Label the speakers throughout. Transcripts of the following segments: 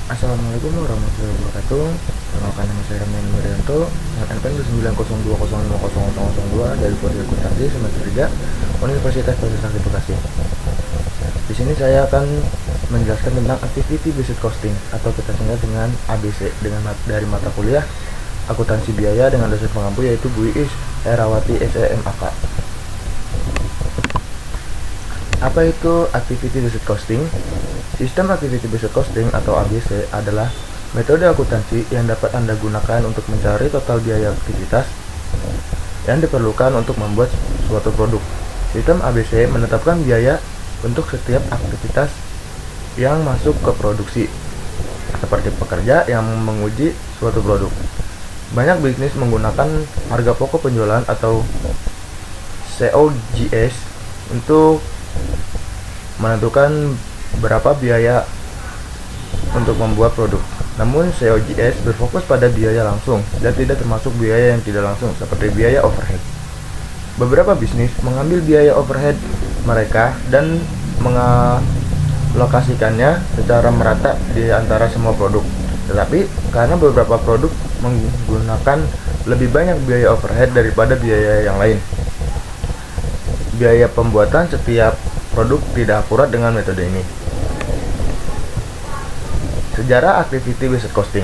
Speaker 1: Assalamualaikum warahmatullahi wabarakatuh. Perkenalkan, nama saya Ramdan Marianto dengan NPM 902050002 dari Prodi Akuntansi semester 3 Universitas Trisakti Bekasi. Di sini saya akan menjelaskan tentang Activity Based Costing atau kita singkat dengan ABC dari mata kuliah Akuntansi Biaya dengan dosen pengampu yaitu Bu Iis Herawati SEMAK. Apa itu Activity Based Costing? Sistem Activity Based Costing atau ABC adalah metode akuntansi yang dapat Anda gunakan untuk mencari total biaya aktivitas yang diperlukan untuk membuat suatu produk. Sistem ABC menetapkan biaya untuk setiap aktivitas yang masuk ke produksi, seperti pekerja yang menguji suatu produk. Banyak bisnis menggunakan harga pokok penjualan atau COGS untuk menentukan berapa biaya untuk membuat produk. Namun COGS berfokus pada biaya langsung dan tidak termasuk biaya yang tidak langsung seperti biaya overhead. Beberapa bisnis mengambil biaya overhead mereka dan mengalokasikannya secara merata di antara semua produk. Tetapi karena beberapa produk menggunakan lebih banyak biaya overhead daripada biaya yang lain, biaya pembuatan setiap produk tidak akurat dengan metode ini. Sejarah Activity Based Costing.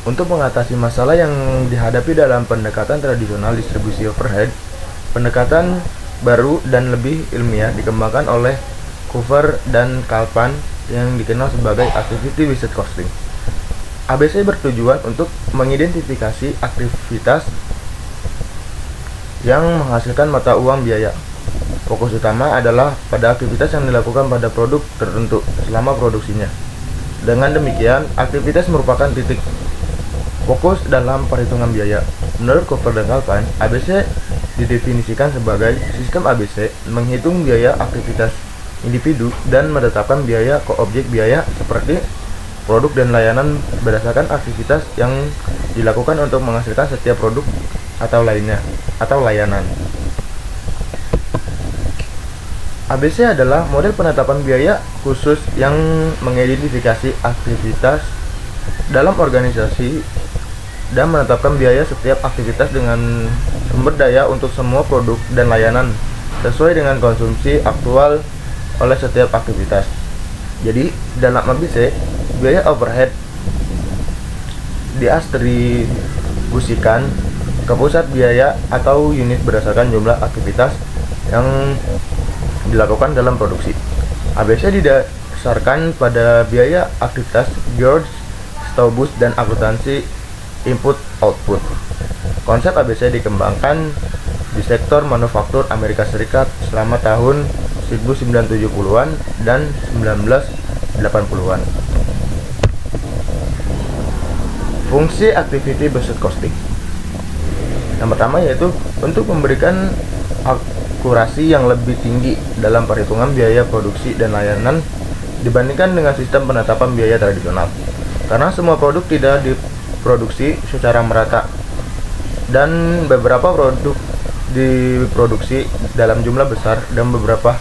Speaker 1: Untuk mengatasi masalah yang dihadapi dalam pendekatan tradisional distribusi overhead, pendekatan baru dan lebih ilmiah dikembangkan oleh Coover dan Kalpan yang dikenal sebagai Activity Based Costing. ABC bertujuan untuk mengidentifikasi aktivitas yang menghasilkan mata uang biaya. Fokus utama adalah pada aktivitas yang dilakukan pada produk tertentu selama produksinya. Dengan demikian, aktivitas merupakan titik fokus dalam perhitungan biaya. Menurut Coover dan Kalpan, ABC didefinisikan sebagai sistem ABC menghitung biaya aktivitas individu dan menetapkan biaya ke objek biaya seperti produk dan layanan berdasarkan aktivitas yang dilakukan untuk menghasilkan setiap produk atau layanan. ABC adalah model penetapan biaya khusus yang mengidentifikasi aktivitas dalam organisasi dan menetapkan biaya setiap aktivitas dengan sumber daya untuk semua produk dan layanan sesuai dengan konsumsi aktual oleh setiap aktivitas. Jadi, dalam ABC, biaya overhead didistribusikan ke pusat biaya atau unit berdasarkan jumlah aktivitas yang dilakukan dalam produksi. ABC didasarkan pada biaya aktivitas George Staubus dan akuntansi input-output. Konsep ABC dikembangkan di sektor manufaktur Amerika Serikat selama tahun 1970-an dan 1980-an. Fungsi Activity Based Costing. Yang pertama yaitu untuk memberikan akurasi yang lebih tinggi dalam perhitungan biaya produksi dan layanan dibandingkan dengan sistem penetapan biaya tradisional. Karena semua produk tidak diproduksi secara merata dan beberapa produk diproduksi dalam jumlah besar dan beberapa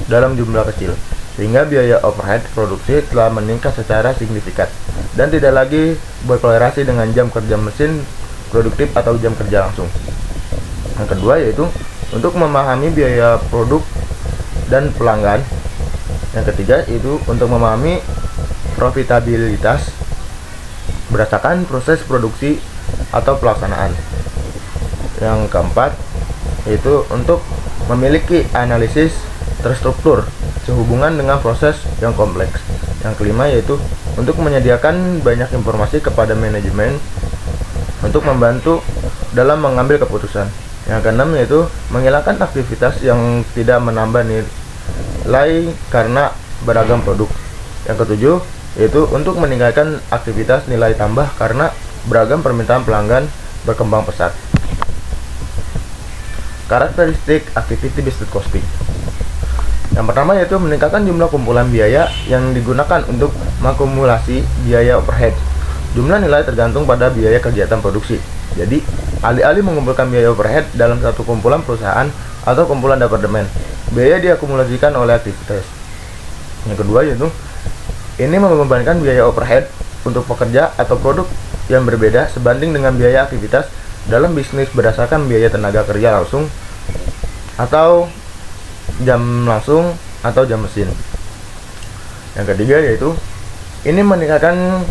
Speaker 1: dalam jumlah kecil, sehingga biaya overhead produksi telah meningkat secara signifikan dan tidak lagi berkorelasi dengan jam kerja mesin produktif atau jam kerja langsung. Yang kedua yaitu untuk memahami biaya produk dan pelanggan. Yang ketiga itu untuk memahami profitabilitas berdasarkan proses produksi atau pelaksanaan. Yang keempat yaitu untuk memiliki analisis terstruktur sehubungan dengan proses yang kompleks. Yang kelima yaitu untuk menyediakan banyak informasi kepada manajemen untuk membantu dalam mengambil keputusan. Yang keenam yaitu menghilangkan aktivitas yang tidak menambah nilai karena beragam produk. Yang ketujuh yaitu untuk meningkatkan aktivitas nilai tambah karena beragam permintaan pelanggan berkembang pesat. Karakteristik Activity Based Costing. Yang pertama yaitu meningkatkan jumlah kumpulan biaya yang digunakan untuk mengakumulasi biaya overhead. Jumlah nilai tergantung pada biaya kegiatan produksi. Jadi, alih-alih mengumpulkan biaya overhead dalam satu kumpulan perusahaan atau kumpulan departemen, biaya diakumulasikan oleh aktivitas. Yang kedua yaitu Ini membebankan biaya overhead untuk pekerja atau produk yang berbeda sebanding dengan biaya aktivitas dalam bisnis berdasarkan biaya tenaga kerja langsung atau jam langsung atau jam mesin. Yang ketiga yaitu ini meningkatkan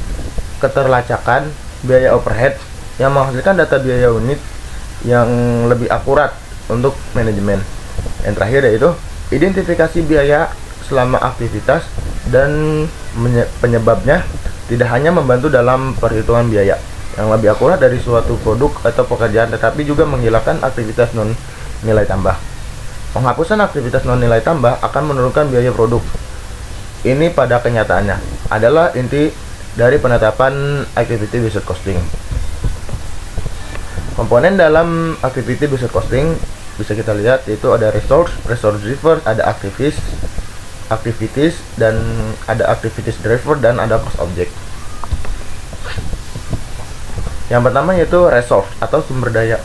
Speaker 1: keterlacakan biaya overhead yang menghasilkan data biaya unit yang lebih akurat untuk manajemen. Yang terakhir yaitu identifikasi biaya selama aktivitas dan penyebabnya tidak hanya membantu dalam perhitungan biaya yang lebih akurat dari suatu produk atau pekerjaan, tetapi juga menghilangkan aktivitas non nilai tambah. Penghapusan aktivitas non nilai tambah akan menurunkan biaya produk. Ini pada kenyataannya adalah inti dari penetapan activity based costing. Komponen dalam activity based costing bisa kita lihat yaitu ada resource driver, ada activities dan ada activities driver dan ada cost object. Yang pertama yaitu resource atau sumber daya.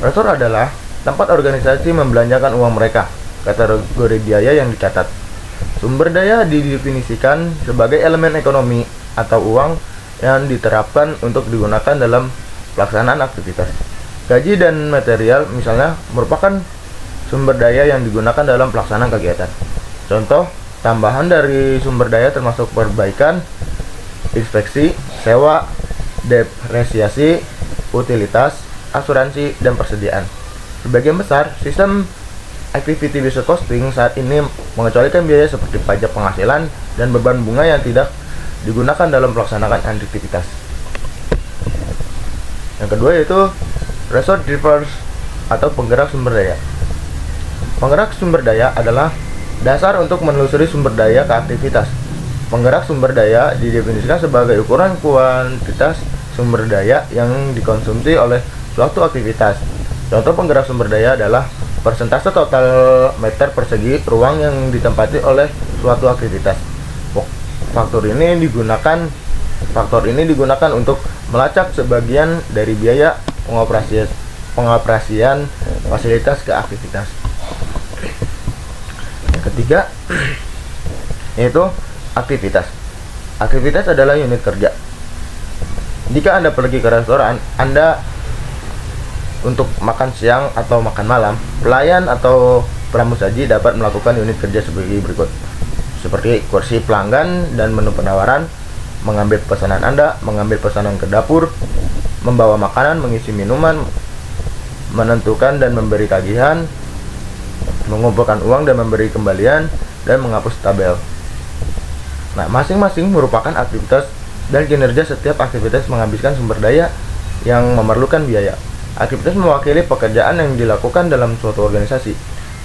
Speaker 1: Resource adalah tempat organisasi membelanjakan uang mereka, kategori biaya yang dicatat. Sumber daya didefinisikan sebagai elemen ekonomi atau uang yang diterapkan untuk digunakan dalam pelaksanaan aktivitas. Gaji dan material misalnya merupakan sumber daya yang digunakan dalam pelaksanaan kegiatan. Contoh, tambahan dari sumber daya termasuk perbaikan, inspeksi, sewa, depresiasi, utilitas, asuransi, dan persediaan. Sebagian besar, sistem activity based costing saat ini mengecualikan biaya seperti pajak penghasilan dan beban bunga yang tidak digunakan dalam pelaksanaan aktivitas. Yang kedua yaitu resource drivers atau penggerak sumber daya. Penggerak sumber daya adalah dasar untuk menelusuri sumber daya ke aktivitas. Penggerak sumber daya didefinisikan sebagai ukuran kuantitas sumber daya yang dikonsumsi oleh suatu aktivitas. Contoh penggerak sumber daya adalah persentase total meter persegi ruang yang ditempati oleh suatu aktivitas. Faktor ini digunakan untuk melacak sebagian dari biaya pengoperasian fasilitas ke aktivitas. Yang ketiga yaitu aktivitas. Aktivitas adalah unit kerja. Jika Anda pergi ke restoran, Anda untuk makan siang atau makan malam, pelayan atau pramusaji dapat melakukan unit kerja sebagai berikut. Seperti kursi pelanggan dan menu penawaran, mengambil pesanan Anda, mengambil pesanan ke dapur, membawa makanan, mengisi minuman, menentukan dan memberi tagihan, mengumpulkan uang dan memberi kembalian, dan menghapus tabel. Nah, masing-masing merupakan aktivitas dan kinerja. Setiap aktivitas menghabiskan sumber daya yang memerlukan biaya. Aktivitas mewakili pekerjaan yang dilakukan dalam suatu organisasi.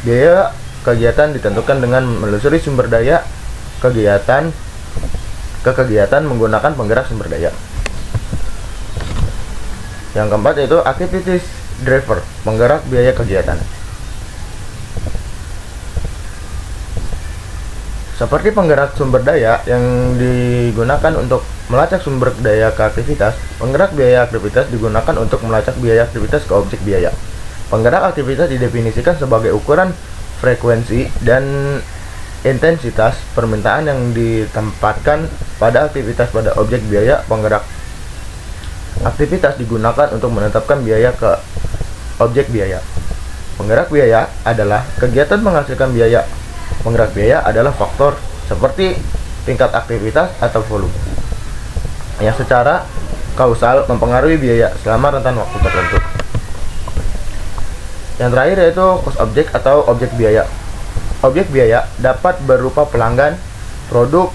Speaker 1: Biaya kegiatan ditentukan dengan menelusuri sumber daya kegiatan menggunakan penggerak sumber daya. Yang keempat yaitu activities driver, penggerak biaya kegiatan. Seperti penggerak sumber daya yang digunakan untuk melacak sumber daya ke aktivitas, penggerak biaya aktivitas digunakan untuk melacak biaya aktivitas ke objek biaya. Penggerak aktivitas didefinisikan sebagai ukuran frekuensi dan intensitas permintaan yang ditempatkan pada aktivitas pada objek biaya. Penggerak aktivitas digunakan untuk menetapkan biaya ke objek biaya. Penggerak biaya adalah kegiatan menghasilkan biaya. Penggerak biaya adalah faktor seperti tingkat aktivitas atau volume yang secara kausal mempengaruhi biaya selama rentan waktu tertentu. Yang terakhir yaitu cost object atau objek biaya. Objek biaya dapat berupa pelanggan, produk,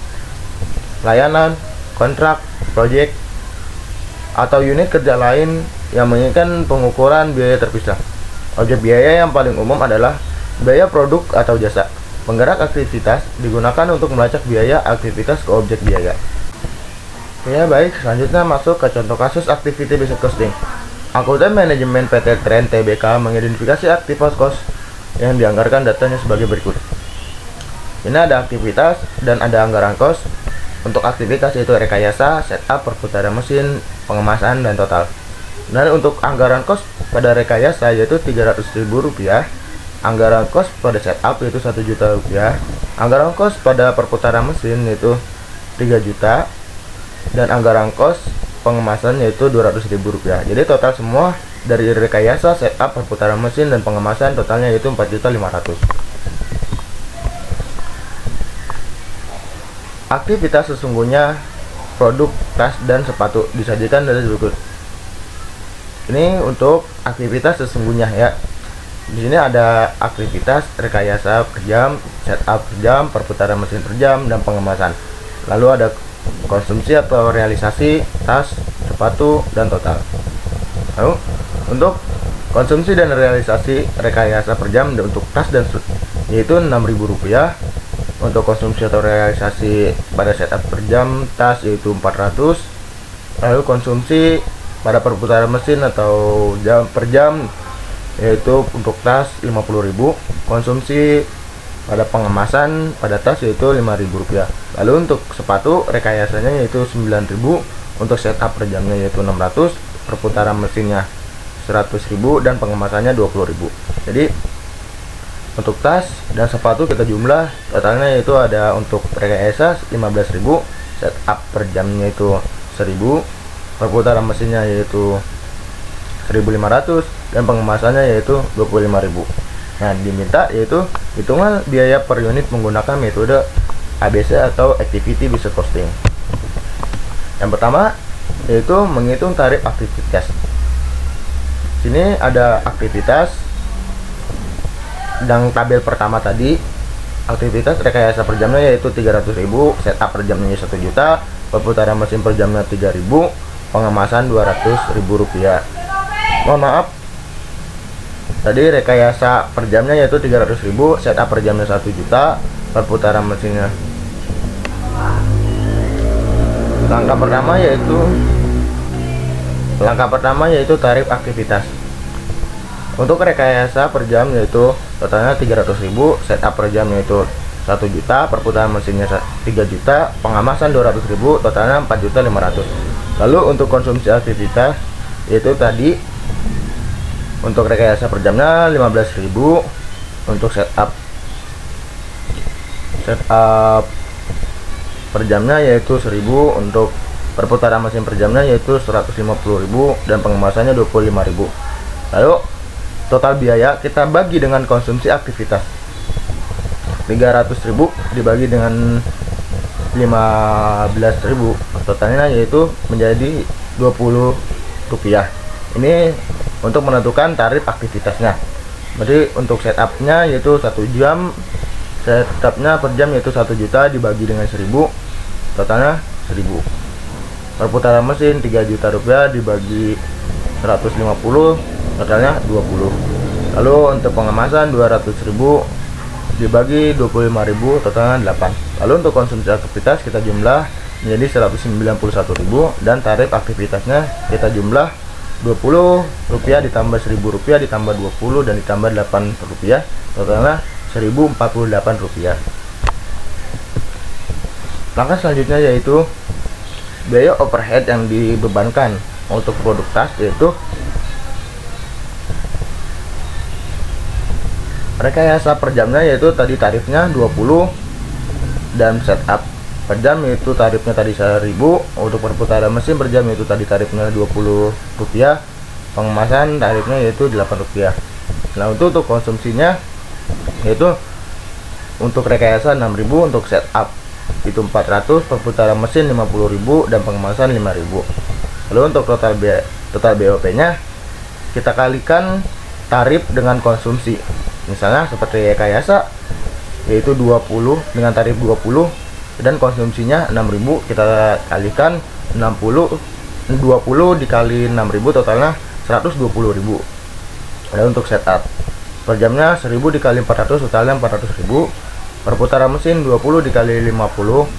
Speaker 1: layanan, kontrak, proyek, atau unit kerja lain yang menginginkan pengukuran biaya terpisah. Objek biaya yang paling umum adalah biaya produk atau jasa. Penggerak aktivitas digunakan untuk melacak biaya aktivitas ke objek biaya. Ya baik, selanjutnya masuk ke contoh kasus activity based costing. Akuntan manajemen PT Trend Tbk mengidentifikasi aktivitas cost yang dianggarkan datanya sebagai berikut. Ini ada aktivitas dan ada anggaran cost. Untuk aktivitas yaitu rekayasa, setup, perputaran mesin, pengemasan, dan total. Dan untuk anggaran cost pada rekayasa yaitu Rp300.000, anggaran cost pada setup yaitu Rp1.000.000, anggaran cost pada perputaran mesin yaitu 3 juta, dan anggaran kos pengemasan yaitu Rp200.000. Jadi total semua dari rekayasa, setup, perputaran mesin, dan pengemasan totalnya yaitu 4.500.000. Aktivitas sesungguhnya produk tas dan sepatu disajikan dari berikut. Ini untuk aktivitas sesungguhnya ya. Di sini ada aktivitas rekayasa per jam, setup per jam, perputaran mesin per jam, dan pengemasan. Lalu ada konsumsi atau realisasi tas, sepatu, dan total. Lalu untuk konsumsi dan realisasi rekayasa per jam untuk tas dan yaitu Rp6.000. Untuk konsumsi atau realisasi pada setup per jam tas yaitu 400. Lalu konsumsi pada perputaran mesin atau jam per jam yaitu untuk tas 50.000. Konsumsi pada pengemasan pada tas yaitu Rp5.000. Lalu untuk sepatu rekayasanya yaitu 9.000. Untuk setup per jamnya yaitu 600, perputaran mesinnya 100.000, dan pengemasannya 20.000. Jadi untuk tas dan sepatu kita jumlah totalnya yaitu ada untuk rekayasa 15.000, setup per jamnya itu 1.000, perputaran mesinnya yaitu 1.500, dan pengemasannya yaitu 25.000. Nah, diminta yaitu hitungan biaya per unit menggunakan metode ABC atau Activity Based Costing. Yang pertama yaitu menghitung tarif aktivitas. Sini ada aktivitas dan tabel pertama tadi, aktivitas rekayasa per jamnya yaitu 300.000, setup per jamnya 1 juta, perputaran mesin per jamnya 3.000, pengemasan Rp200.000. Mohon maaf, tadi rekayasa per jamnya yaitu 300.000, setup per jamnya 1 juta, perputaran mesinnya. Langkah pertama yaitu tarif aktivitas. Untuk rekayasa per jam yaitu totalnya 300.000, setup per jam yaitu 1 juta, perputaran mesinnya 3 juta, pengemasan 200.000, totalnya 4.500.000. Lalu untuk konsumsi aktivitas yaitu tadi untuk rekayasa per jamnya 15.000, untuk setup per jamnya yaitu 1.000, untuk perputaran mesin per jamnya yaitu 150.000, dan pengemasannya 25.000. Lalu total biaya kita bagi dengan konsumsi aktivitas. 300.000 dibagi dengan 15.000, totalnya yaitu menjadi Rp20. Ini untuk menentukan tarif aktivitasnya. Jadi untuk setupnya yaitu 1 jam, setupnya per jam yaitu 1 juta dibagi dengan 1.000, totalnya 1.000. Perputaran mesin Rp3 juta dibagi 150, totalnya 20. Lalu untuk pengemasan 200.000 dibagi 25.000, totalnya 8. Lalu untuk konsumsi aktivitas kita jumlah menjadi 191.000, dan tarif aktivitasnya kita jumlah Rp20 ditambah Rp1.000 ditambah 20 dan ditambah Rp8, totalnya Rp1.048. Langkah selanjutnya yaitu biaya overhead yang dibebankan untuk produk tas, yaitu rekayasa per jamnya yaitu tadi tarifnya 20, dan setup per jam yaitu tarifnya tadi 1.000, untuk perputaran mesin per jam yaitu tadi tarifnya Rp20, pengemasan tarifnya yaitu Rp8. Nah, untuk konsumsinya yaitu untuk rekayasa 6.000, untuk setup itu 400, perputaran mesin 50.000, dan pengemasan 5.000. Lalu untuk total BOP nya kita kalikan tarif dengan konsumsi. Misalnya seperti rekayasa yaitu 20 dengan tarif 20, dan konsumsinya 6.000, kita kalikan 20 dikali 6.000, totalnya 120.000. Lalu untuk setup per jamnya 1.000 dikali 400, totalnya 400.000. Perputaran mesin 20 dikali 50,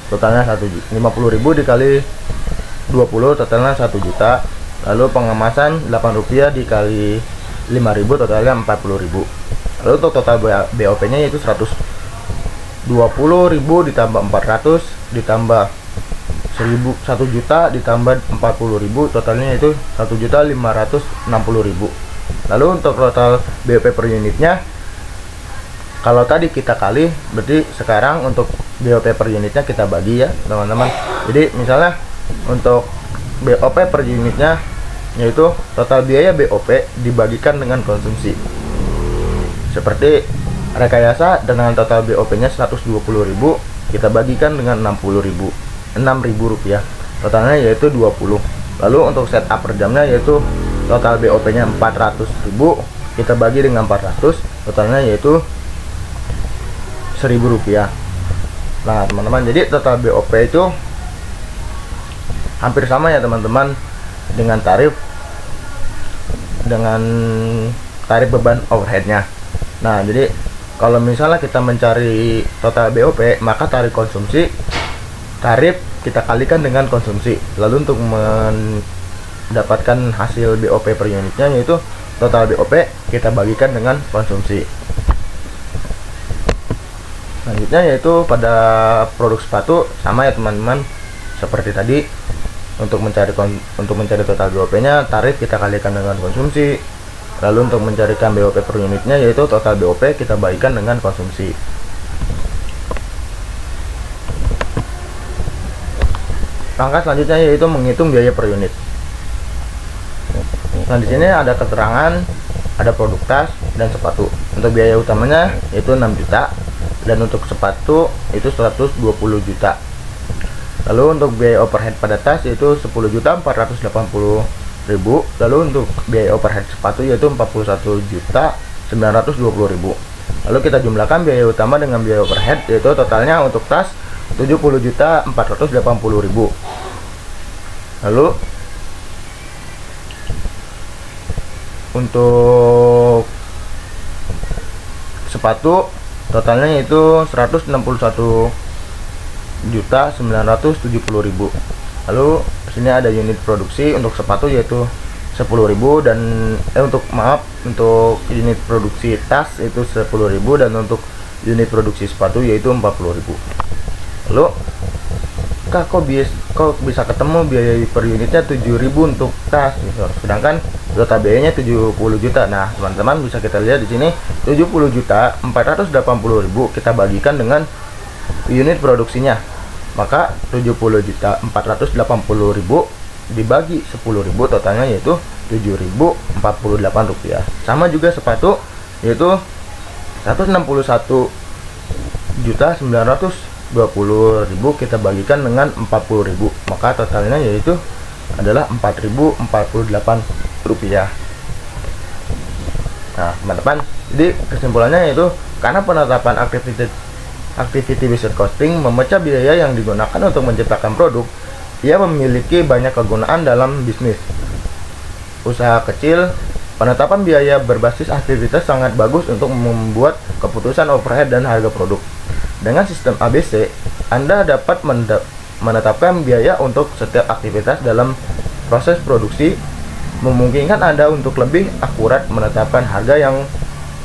Speaker 1: totalnya 50.000 dikali 20, totalnya 1 juta. Lalu pengemasan Rp8 dikali 5.000, totalnya 40.000. Lalu untuk total BOP nya yaitu 120.000 ditambah 400 ditambah 1 juta ditambah 40.000, totalnya itu 1.560.000. Lalu untuk total BOP per unitnya, kalau tadi kita kali, berarti sekarang untuk BOP per unitnya kita bagi ya teman-teman. Jadi misalnya untuk BOP per unitnya yaitu total biaya BOP dibagikan dengan konsumsi. Seperti rekayasa dengan total BOP-nya 120.000 kita bagikan dengan 6.000 rupiah. Totalnya yaitu 20. Lalu untuk setup per jamnya yaitu total BOP-nya 400.000 kita bagi dengan 400, totalnya yaitu 1.000 rupiah. Nah teman-teman, jadi total BOP itu hampir sama ya teman-teman dengan tarif beban overheadnya. Nah jadi kalau misalnya kita mencari total BOP, maka tarif kita kalikan dengan konsumsi. Lalu untuk mendapatkan hasil BOP per unitnya yaitu total BOP kita bagikan dengan konsumsi. Selanjutnya yaitu pada produk sepatu sama ya teman-teman, seperti tadi. Untuk mencari total BOP-nya, tarif kita kalikan dengan konsumsi. Lalu untuk mencarikan BOP per unitnya yaitu total BOP kita bagikan dengan konsumsi. Langkah selanjutnya yaitu menghitung biaya per unit. Nah di sini ada keterangan, ada produk tas dan sepatu. Untuk biaya utamanya yaitu 6 juta dan untuk sepatu itu 120 juta. Lalu untuk biaya overhead pada tas yaitu 10.480.000. Lalu untuk biaya overhead sepatu yaitu 41.920.000. Lalu kita jumlahkan biaya utama dengan biaya overhead yaitu totalnya untuk tas 70.480.000. Lalu untuk sepatu totalnya yaitu 161.970.000. Lalu sini ada unit produksi untuk sepatu yaitu 10.000 dan untuk unit produksi tas itu 10.000 dan untuk unit produksi sepatu yaitu 40.000. Lalu kok bisa ketemu biaya per unitnya 7.000 untuk tas gitu. Sedangkan total biayanya 70 juta. Nah, teman-teman bisa kita lihat di sini 70.480.000 kita bagikan dengan unit produksinya. Maka 70.480.000 dibagi 10.000 totalnya yaitu 7.048 rupiah. Sama juga sepatu yaitu 161.920.000 kita bagikan dengan 40.000, maka totalnya yaitu adalah 4.048 rupiah. Nah teman-teman, jadi kesimpulannya yaitu karena penetapan activity based costing memecah biaya yang digunakan untuk menciptakan produk, ia memiliki banyak kegunaan dalam bisnis usaha kecil. Penetapan biaya berbasis aktivitas sangat bagus untuk membuat keputusan overhead dan harga produk. Dengan sistem ABC, Anda dapat menetapkan biaya untuk setiap aktivitas dalam proses produksi, memungkinkan Anda untuk lebih akurat menetapkan harga yang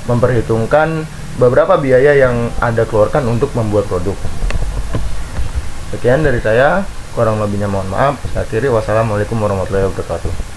Speaker 1: memperhitungkan beberapa biaya yang Anda keluarkan untuk membuat produk. Sekian dari saya, kurang lebihnya mohon maaf. Saya akhiri, wassalamualaikum warahmatullahi wabarakatuh.